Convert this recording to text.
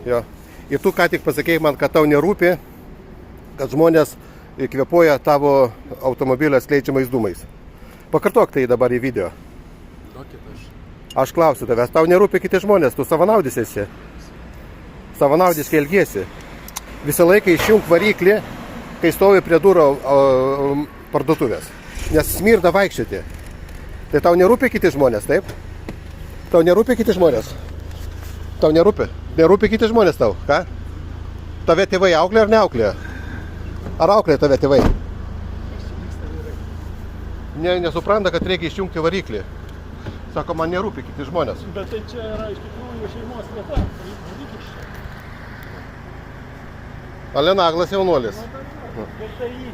Jo. Ir tu ką tik pasakėjai man, kad tau nerūpi, kad žmonės kvėpuoja tavo automobilio skleidžiamais dūmais. Pakartok tai dabar į video. Aš klausiu tavęs, tau nerūpi kiti žmonės, tu savanaudis esi. Savanaudiškai elgiesi. Visą laiką išjunk variklį, kai stovi prie durų parduotuvės. Nes smirda vaikščioti. Tai tau nerūpi kiti žmonės, taip? Tau nerūpi kiti žmonės? Tau nerūpi? Nerūpi kiti žmonės tau, ką? Tave tėvai auklė ar neauklė? Ar auklė tave tėvai? Nesupranta, kad reikia išjungti variklį. Sako, man nerūpi kiti žmonės. Bet tai čia yra iš tikrųjų šeimos vieta. Ale naglas jaunuolis. VTI.